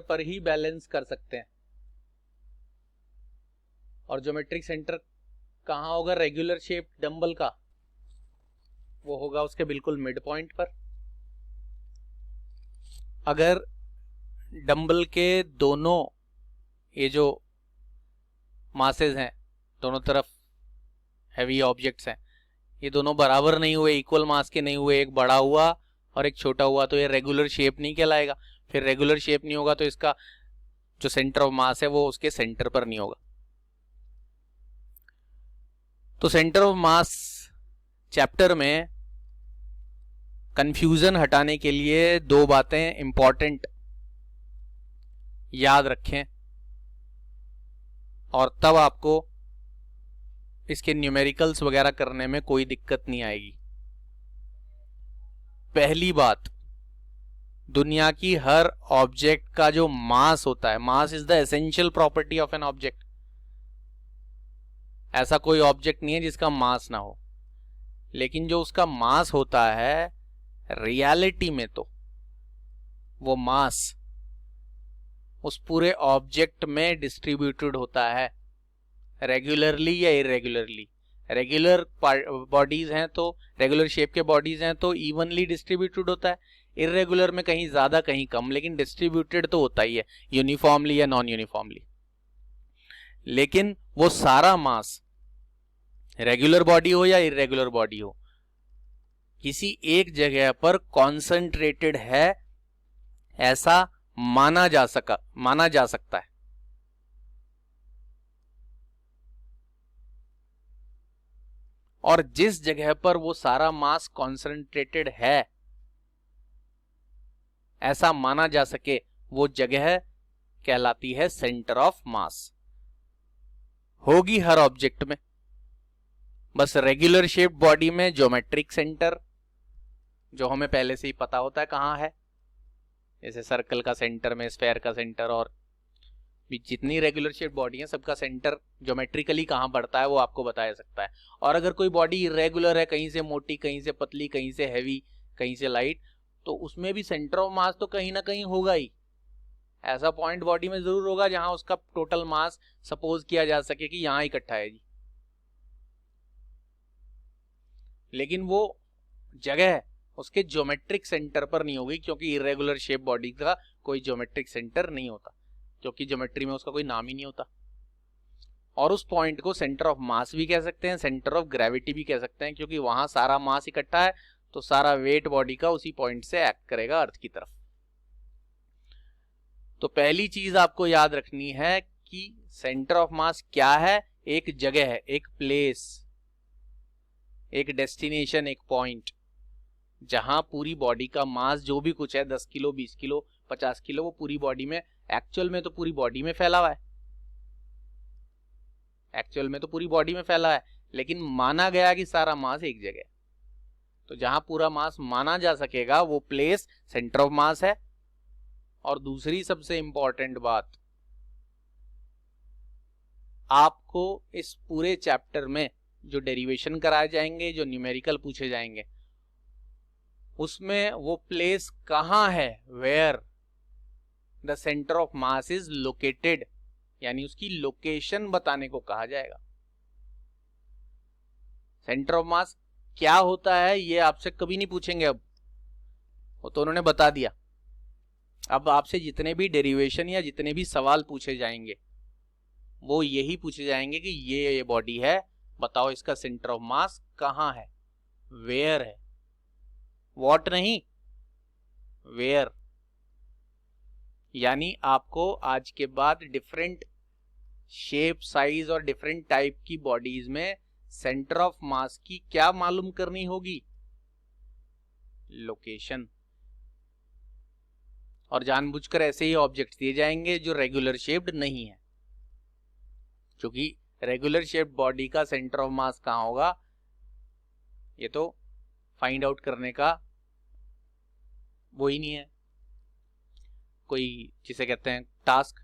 पर ही बैलेंस कर सकते हैं। और ज्योमेट्रिक सेंटर कहां होगा रेगुलर शेप डंबल का, वो होगा उसके बिल्कुल मिड पॉइंट पर। अगर डंबल के दोनों ये जो मासेस हैं, दोनों तरफ हैवी ऑब्जेक्ट्स हैं, ये दोनों बराबर नहीं हुए, इक्वल मास के नहीं हुए, एक बड़ा हुआ और एक छोटा हुआ, तो ये रेगुलर शेप नहीं कहलाएगा। फिर रेगुलर शेप नहीं होगा तो इसका जो सेंटर ऑफ मास है वो उसके सेंटर पर नहीं होगा। तो सेंटर ऑफ मास चैप्टर में कंफ्यूजन हटाने के लिए 2 बातें इंपॉर्टेंट याद रखें और तब आपको इसके न्यूमेरिकल्स वगैरह करने में कोई दिक्कत नहीं आएगी। पहली बात, दुनिया की हर ऑब्जेक्ट का जो मास होता है, mass is the essential property of an object. ऐसा कोई ऑब्जेक्ट नहीं है जिसका मास ना हो, लेकिन जो उसका मास होता है रियलिटी में तो वो मास उस पूरे ऑब्जेक्ट में डिस्ट्रीब्यूटेड होता है, रेगुलरली या इरेगुलरली। रेगुलर बॉडीज हैं तो रेगुलर शेप के बॉडीज हैं तो इवनली डिस्ट्रीब्यूटेड होता है, इरेगुलर में कहीं ज्यादा कहीं कम, लेकिन डिस्ट्रीब्यूटेड तो होता ही है, यूनिफॉर्मली या नॉन यूनिफॉर्मली। लेकिन वो सारा मास रेगुलर बॉडी हो या इरेगुलर बॉडी हो, किसी एक जगह पर कॉन्सेंट्रेटेड है ऐसा माना जा सकता है। और जिस जगह पर वो सारा मास कॉन्सेंट्रेटेड है ऐसा माना जा सके वो जगह कहलाती है सेंटर ऑफ मास। होगी हर ऑब्जेक्ट में, बस रेगुलर शेप्ड बॉडी में ज्योमेट्रिक सेंटर जो हमें पहले से ही पता होता है कहां है, जैसे सर्कल का सेंटर में स्फेयर का सेंटर, और जितनी रेगुलर शेप बॉडी है सबका सेंटर ज्योमेट्रिकली कहाँ पड़ता है वो आपको बताया सकता है। और अगर कोई बॉडी इरेगुलर है, कहीं से मोटी, कहीं से पतली, कहीं से हैवी, कहीं से लाइट, तो उसमें भी सेंटर ऑफ मास तो कहीं ना कहीं होगा ही। ऐसा पॉइंट बॉडी में जरूर होगा जहां उसका टोटल मास सपोज किया जा सके कि यहां इकट्ठा है जी, लेकिन वो जगह उसके ज्योमेट्रिक सेंटर पर नहीं होगी, क्योंकि इरेगुलर शेप बॉडी का कोई ज्योमेट्रिक सेंटर नहीं होता, क्योंकि ज्योमेट्री में उसका कोई नाम ही नहीं होता। और उस पॉइंट को सेंटर ऑफ मास भी कह सकते हैं, सेंटर ऑफ ग्रेविटी भी कह सकते हैं, क्योंकि वहां सारा मास इकट्ठा है, तो सारा वेट बॉडी का उसी पॉइंट से एक्ट करेगा अर्थ की तरफ। तो पहली चीज आपको याद रखनी है कि सेंटर ऑफ मास क्या है, एक जगह है, एक प्लेस, एक डेस्टिनेशन, एक पॉइंट, जहां पूरी बॉडी का मास जो भी कुछ है 10 किलो, 20 किलो, 50 किलो, वो पूरी बॉडी में, एक्चुअल में तो पूरी बॉडी में फैला हुआ है, एक्चुअल में तो पूरी बॉडी में फैला है, लेकिन माना गया कि सारा मास एक जगह। तो जहां पूरा मास माना जा सकेगा वो प्लेस सेंटर ऑफ मास है। और दूसरी सबसे इंपॉर्टेंट बात, आपको इस पूरे चैप्टर में जो डेरिवेशन कराए जाएंगे, जो न्यूमेरिकल पूछे जाएंगे, उसमें वो प्लेस कहां है, where the centre of mass is located, यानी उसकी लोकेशन बताने को कहा जाएगा। सेंटर ऑफ मास क्या होता है ये आपसे कभी नहीं पूछेंगे, अब वो तो उन्होंने बता दिया। अब आपसे जितने भी डेरिवेशन या जितने भी सवाल पूछे जाएंगे वो यही पूछे जाएंगे कि ये बॉडी है, बताओ इसका सेंटर ऑफ मास कहां है, वेयर है, व्हाट नहीं, वेयर। यानी आपको आज के बाद डिफरेंट शेप, साइज और डिफरेंट टाइप की बॉडीज में सेंटर ऑफ मास की क्या मालूम करनी होगी, लोकेशन। और जानबूझकर ऐसे ही ऑब्जेक्ट दिए जाएंगे जो रेगुलर शेप्ड नहीं है, क्योंकि रेगुलर शेप्ड बॉडी का सेंटर ऑफ मास कहां होगा ये तो फाइंड आउट करने का वो ही नहीं है, कोई जिसे कहते हैं टास्क,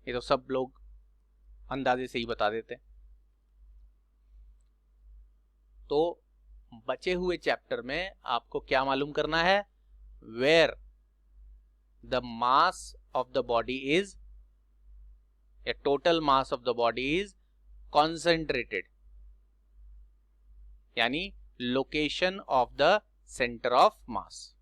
ये तो सब लोग अंदाजे से ही बता देते हैं। तो बचे हुए चैप्टर में आपको क्या मालूम करना है, where the mass of the body is, या total mass of the body is concentrated, यानी location of the centre of mass.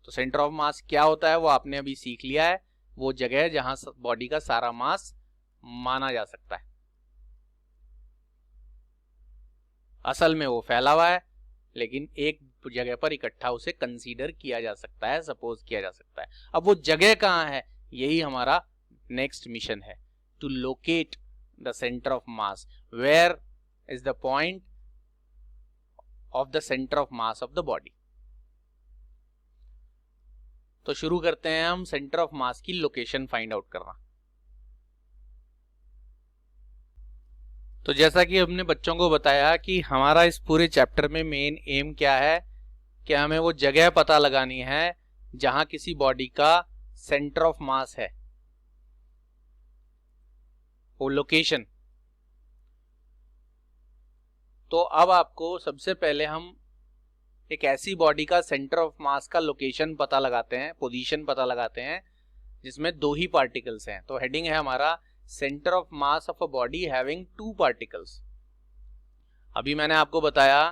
तो सेंटर ऑफ मास क्या होता है वो आपने अभी सीख लिया है, वो जगह है जहां बॉडी का सारा मास माना जा सकता है। असल में वो फैला हुआ है, लेकिन एक जगह पर इकट्ठा उसे कंसीडर किया जा सकता है, सपोज किया जा सकता है। अब वो जगह कहां है, यही हमारा नेक्स्ट मिशन है, to locate the centre of mass, where is the point of the centre of mass of the body. तो शुरू करते हैं हम सेंटर ऑफ मास की लोकेशन फाइंड आउट करना। तो जैसा कि हमने बच्चों को बताया कि हमारा इस पूरे चैप्टर में मेन एम क्या है, कि हमें वो जगह पता लगानी है जहां किसी बॉडी का सेंटर ऑफ मास है, वो लोकेशन। तो अब आपको सबसे पहले हम एक ऐसी बॉडी का सेंटर ऑफ मास का लोकेशन पता लगाते हैं, पोजीशन पता लगाते हैं, जिसमें दो ही पार्टिकल्स हैं। तो हेडिंग है हमारा centre of mass of a body having two particles. अभी मैंने आपको बताया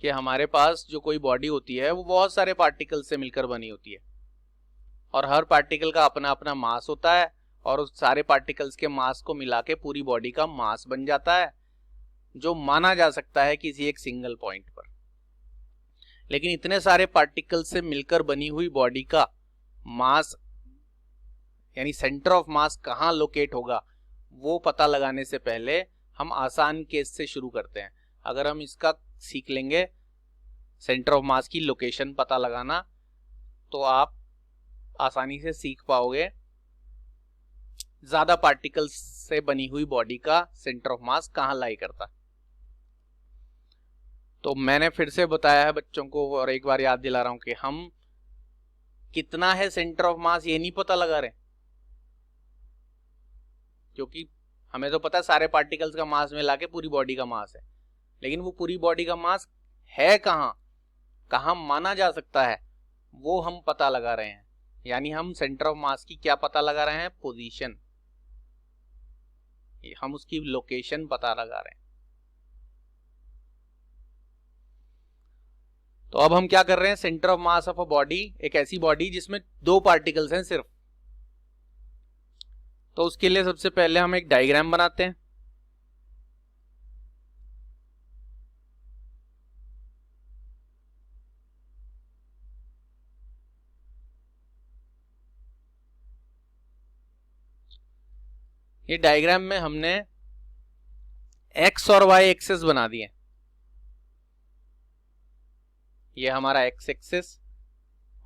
कि हमारे पास जो कोई बॉडी होती है वो बहुत सारे पार्टिकल्स से मिलकर बनी होती है, और हर पार्टिकल का अपना अपना मास होता है, और उस सारे पार्टिकल्स के मास को मिला के पूरी बॉडी का मास बन जाता है, जो माना जा सकता है किसी एक सिंगल पॉइंट पर। लेकिन इतने सारे पार्टिकल्स से मिलकर बनी हुई बॉडी का मास, यानी सेंटर ऑफ मास कहाँ लोकेट होगा, वो पता लगाने से पहले हम आसान केस से शुरू करते हैं। अगर हम इसका सीख लेंगे सेंटर ऑफ मास की लोकेशन पता लगाना, तो आप आसानी से सीख पाओगे ज्यादा पार्टिकल्स से बनी हुई बॉडी का सेंटर ऑफ मास कहाँ लाई करता। तो मैंने फिर से बताया है बच्चों को, और एक बार याद दिला रहा हूं कि हम कितना है सेंटर ऑफ मास ये नहीं पता लगा रहे, क्योंकि हमें तो पता है सारे पार्टिकल्स का मास मिला के पूरी बॉडी का मास है, लेकिन वो पूरी बॉडी का मास है कहाँ, कहाँ माना जा सकता है, वो हम पता लगा रहे हैं। यानी हम सेंटर ऑफ मास की क्या पता लगा रहे हैं, पोजीशन, हम उसकी लोकेशन पता लगा रहे हैं। तो अब हम क्या कर रहे हैं, centre of mass of a body, एक ऐसी बॉडी जिसमें 2 पार्टिकल्स हैं सिर्फ। तो उसके लिए सबसे पहले हम एक डायग्राम बनाते हैं। ये डायग्राम में हमने एक्स और वाई एक्सिस बना दिए। ये हमारा एक्स एक्सिस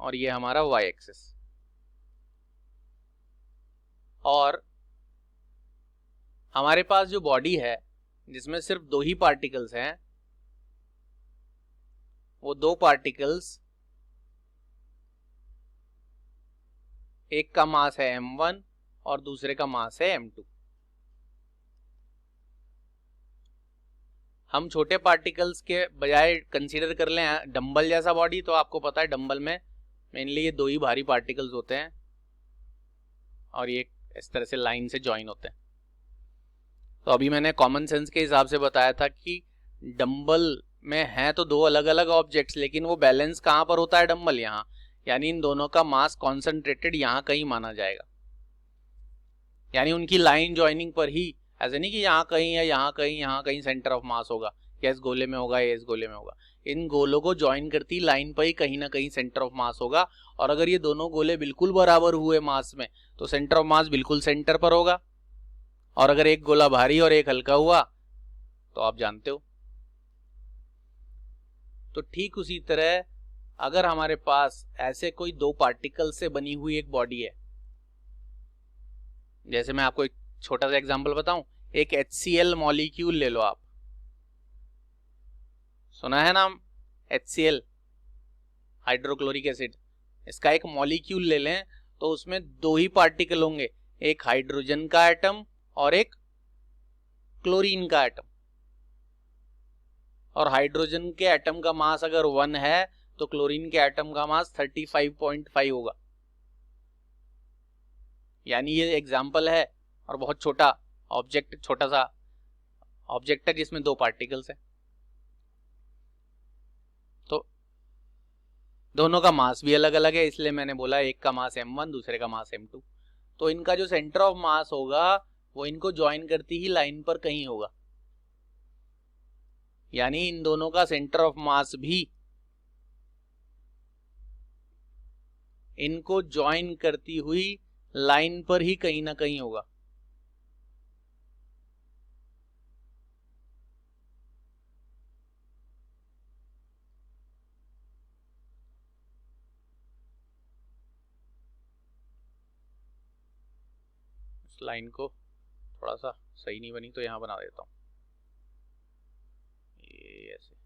और ये हमारा वाई एक्सिस। और हमारे पास जो बॉडी है जिसमें सिर्फ 2 ही पार्टिकल्स हैं, वो 2 पार्टिकल्स, एक का मास है m1 और दूसरे का मास है m2। हम छोटे पार्टिकल्स के बजाय कंसीडर कर लें डंबल जैसा बॉडी, तो आपको पता है डंबल में मेनली ये 2 ही भारी पार्टिकल्स होते हैं और ये इस तरह से लाइन से ज्वाइन होते हैं। तो अभी मैंने कॉमन सेंस के हिसाब से बताया था कि डंबल में हैं तो 2 अलग अलग ऑब्जेक्ट्स, लेकिन वो बैलेंस कहाँ पर होता है, डंबल यहाँ, यानी इन दोनों का मास कॉन्सेंट्रेटेड यहाँ कहीं माना जाएगा। यानी उनकी लाइन ज्वाइनिंग पर ही, ऐसे नहीं कि यहाँ कहीं या यहाँ कहीं सेंटर ऑफ मास होगा, या इस गोले में होगा या इस गोले में होगा। इन गोलों को ज्वाइन करती लाइन पर ही कहीं ना कहीं सेंटर ऑफ मास होगा। और अगर ये दोनों गोले बिल्कुल बराबर हुए मास में तो सेंटर ऑफ मास बिल्कुल सेंटर पर होगा। और अगर एक गोला भारी और एक हल्का हुआ तो आप जानते हो। तो ठीक उसी तरह अगर हमारे पास ऐसे कोई 2 पार्टिकल से बनी हुई एक बॉडी है, जैसे मैं आपको एक छोटा सा एग्जांपल बताऊं, एक HCl मॉलिक्यूल ले लो आप, सुना है नाम HCl, हाइड्रोक्लोरिक एसिड। इसका एक मॉलिक्यूल ले लें तो उसमें 2 ही पार्टिकल होंगे, एक हाइड्रोजन का एटम और एक क्लोरीन का एटम। और हाइड्रोजन के एटम का मास अगर 1 है तो क्लोरीन के एटम का मास 35.5 होगा। यानी ये एग्जाम्पल है और बहुत छोटा ऑब्जेक्ट, छोटा सा ऑब्जेक्ट है जिसमें 2 पार्टिकल्स है। तो दोनों का मास भी अलग अलग है, इसलिए मैंने बोला एक का मास m1 दूसरे का मास m2। तो इनका जो सेंटर ऑफ मास होगा वो इनको ज्वाइन करती ही लाइन पर कहीं होगा। यानी इन दोनों का सेंटर ऑफ मास भी इनको ज्वाइन करती हुई लाइन पर ही कहीं ना कहीं होगा। इस लाइन को थोड़ा सा सही नहीं बनी तो यहां बना देता हूं, ये ऐसे।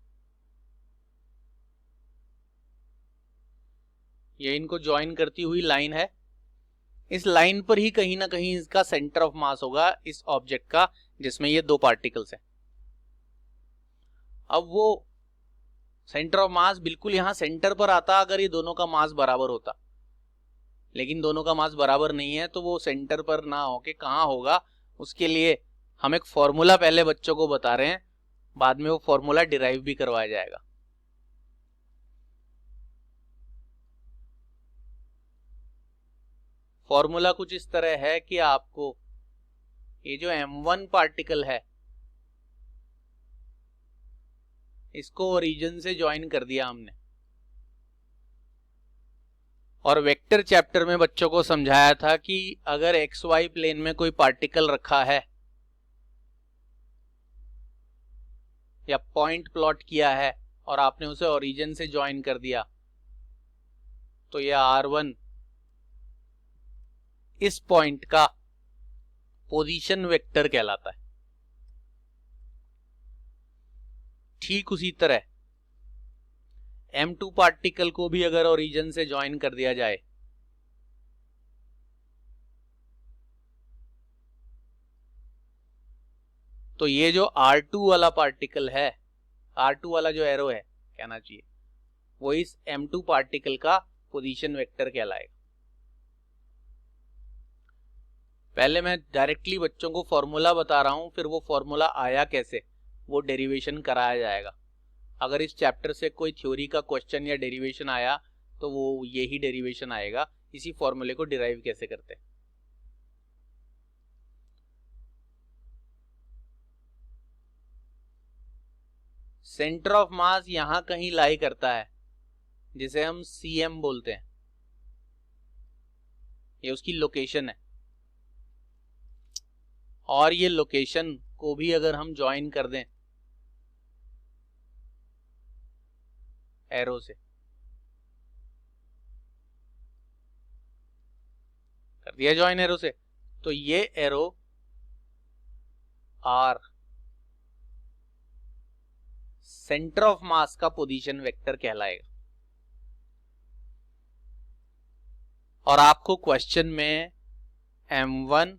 ये इनको ज्वाइन करती हुई लाइन है, इस लाइन पर ही कहीं ना कहीं इसका सेंटर ऑफ मास होगा इस ऑब्जेक्ट का जिसमें ये 2 पार्टिकल्स हैं। अब वो सेंटर ऑफ मास बिल्कुल यहां सेंटर पर आता अगर ये दोनों का मास बराबर होता, लेकिन दोनों का मास बराबर नहीं है, तो वो सेंटर पर ना होके कहां होगा, उसके लिए हम एक फॉर्मूला पहले बच्चों को बता रहे हैं, बाद में वो फॉर्मूला डिराइव भी करवाया जाएगा। फॉर्मूला कुछ इस तरह है कि आपको ये जो m1 पार्टिकल है इसको ओरिजिन से ज्वाइन कर दिया हमने, और वेक्टर चैप्टर में बच्चों को समझाया था कि अगर XY प्लेन में कोई पार्टिकल रखा है या पॉइंट प्लॉट किया है और आपने उसे ओरिजिन से ज्वाइन कर दिया तो यह R1 इस पॉइंट का पोजीशन वेक्टर कहलाता है। ठीक उसी तरह M2 पार्टिकल को भी अगर ओरिजिन से ज्वाइन कर दिया जाए तो ये जो R2 वाला पार्टिकल है, R2 वाला जो एरो है कहना चाहिए, वो इस M2 पार्टिकल का पोजीशन वेक्टर कहलाएगा। पहले मैं डायरेक्टली बच्चों को फॉर्मूला बता रहा हूं, फिर वो फॉर्मूला आया कैसे वो डेरिवेशन कराया जाएगा। अगर इस चैप्टर से कोई थ्योरी का क्वेश्चन या डेरिवेशन आया तो वो यही डेरिवेशन आएगा, इसी फॉर्मूले को डिराइव कैसे करते हैं। सेंटर ऑफ मास यहां कहीं लाई करता है, जिसे हम CM बोलते हैं, ये उसकी लोकेशन है। और ये लोकेशन को भी अगर हम ज्वाइन कर दें एरो से, कर दिया ज्वाइन एरो से, तो ये एरो R सेंटर ऑफ मास का पोजीशन वेक्टर कहलाएगा। और आपको क्वेश्चन में M1,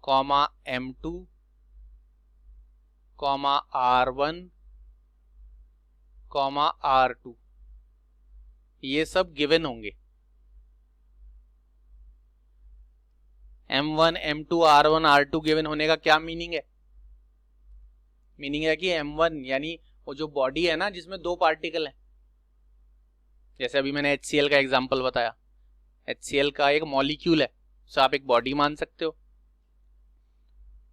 M2, R1, R2 ये सब गिवन होंगे। M1, M2, R1, R2 given होने का क्या मीनिंग है? मीनिंग है कि M1 यानी वो जो बॉडी है ना जिसमें दो पार्टिकल हैं, जैसे अभी मैंने HCl का एग्जांपल बताया, HCl का एक मॉलिक्यूल है, तो आप एक बॉडी मान सकते हो।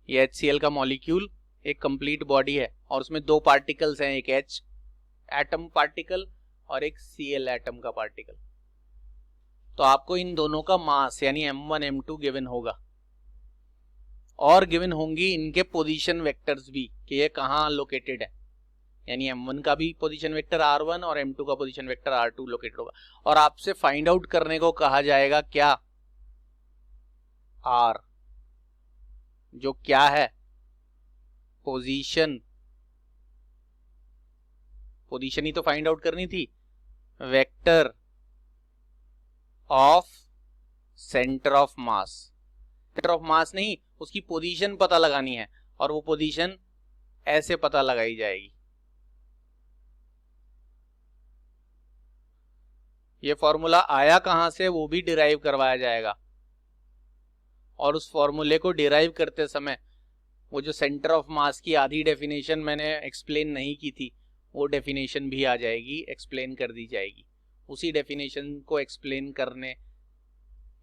ये HCl का मॉलिक्यूल एक कंप्लीट बॉडी है और उसमें दो पार्टिकल्स हैं, एक H एटम पार्टिकल और एक Cl एटम का पार्टिकल। तो आपको इन दोनों का मास यानी M1, M2 गिवन होगा और गिवन होंगी इनके पोजीशन वेक्टर्स भी कि ये कहाँ लोकेटेड है, यानी M1 का भी पोजीशन वेक्टर R1 और M2 का पोजीशन वेक्टर R2 लोकेटेड होगा। और आपसे फाइंड आउट करने को कहा जाएगा क्या? R, जो क्या है? पोजीशन ही तो फाइंड आउट करनी थी, vector of centre of mass. Centre of मास नहीं, उसकी पोजीशन पता लगानी है और वो पोजीशन ऐसे पता लगाई जाएगी। ये फॉर्मूला आया कहां से वो भी डिराइव करवाया जाएगा। और उस फॉर्मूले को डिराइव करते समय वो जो सेंटर ऑफ मास की आधी डेफिनेशन मैंने एक्सप्लेन नहीं की थी, वो डेफिनेशन भी आ जाएगी, एक्सप्लेन कर दी जाएगी। उसी डेफिनेशन को एक्सप्लेन करने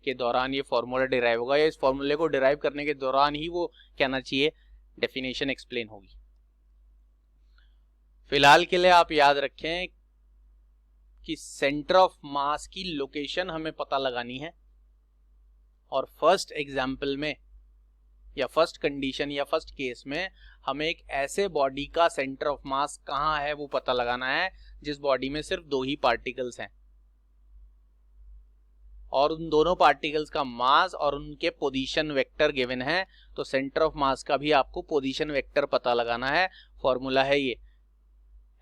के दौरान ये फॉर्मूला डिराइव होगा, या इस फॉर्मूले को डिराइव करने के दौरान ही वो कहना चाहिए डेफिनेशन एक्सप्लेन होगी। फिलहाल के लिए आप याद रखें कि सेंटर ऑफ मास की लोकेशन हमें पता लगानी है और फर्स्ट एग्जाम्पल में या फर्स्ट कंडीशन या फर्स्ट केस में हमें एक ऐसे बॉडी का सेंटर ऑफ मास कहां है वो पता लगाना है जिस बॉडी में सिर्फ दो ही पार्टिकल्स हैं और उन दोनों पार्टिकल्स का मास और उनके पोजीशन वेक्टर गिवन है। तो सेंटर ऑफ मास का भी आपको पोजीशन वेक्टर पता लगाना है। फॉर्मूला है ये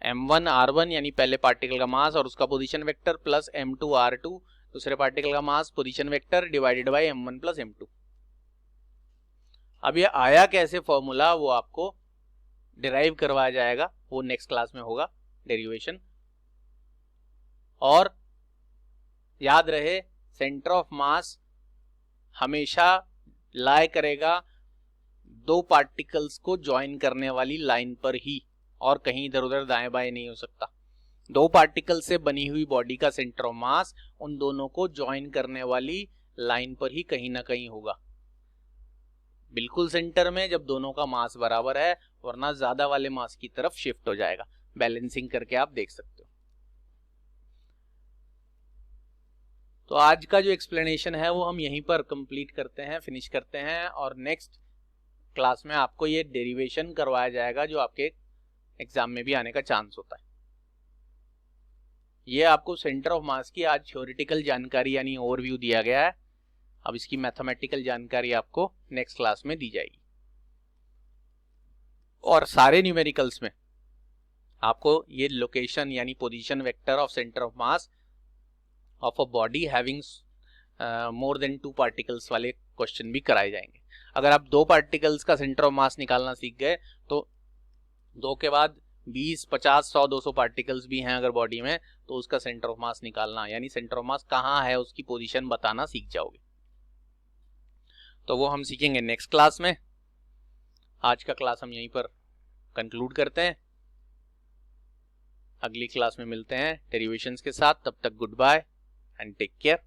M1 R1 यानी पहले पार्टिकल का मास और उसका position vector plus M2 R2 दूसरे पार्टिकल का mass position vector divided by M1 plus M2। अब ये आया कैसे फॉर्मूला वो आपको डिराइव करवाया जाएगा, वो नेक्स्ट क्लास में होगा डेरिवेशन। और याद रहे सेंटर ऑफ मास हमेशा लाई करेगा दो पार्टिकल्स को ज्वाइन करने वाली लाइन पर ही और कहीं इधर उधर दाएं बाएं नहीं हो सकता। दो पार्टिकल से बनी हुई बॉडी का सेंटर ऑफ मास उन दोनों को ज्वाइन करने वाली लाइन पर ही कहीं ना कहीं होगा, बिल्कुल सेंटर में जब दोनों का मास बराबर है, वरना ज्यादा वाले मास की तरफ शिफ्ट हो जाएगा। बैलेंसिंग करके आप देख सकते हो। तो आज का जो एक्सप्लेनेशन है वो हम यहीं पर कंप्लीट करते हैं, फिनिश करते हैं और नेक्स्ट क्लास में आपको ये डेरिवेशन करवाया जाएगा जो आपके एग्जाम में भी आने का चांस होता है। ये आपको सेंटर ऑफ मास की आज थ्योरेटिकल जानकारी यानी ओवरव्यू दिया गया है। अब इसकी मैथमेटिकल जानकारी आपको नेक्स्ट क्लास में दी जाएगी और सारे न्यूमेरिकल्स में आपको ये लोकेशन यानी position vector of centre of mass of a body having more than 2 particles वाले क्वेश्चन भी कराए जाएंगे। अगर आप 2 पार्टिकल्स का सेंटर ऑफ मास निकालना सीख गए तो 2 के बाद 20, 50, 100, 200 पार्टिकल्स भी हैं अगर बॉडी में, तो उसका सेंटर ऑफ मास निकालना यानी सेंटर ऑफ मास कहाँ है उसकी पोजीशन बताना सीख जाओगे। तो वो हम सीखेंगे नेक्स्ट क्लास में। आज का क्लास हम यहीं पर कंक्लूड करते हैं, अगली क्लास में मिलते हैं डेरिवेशंस के साथ। तब तक goodbye and take care.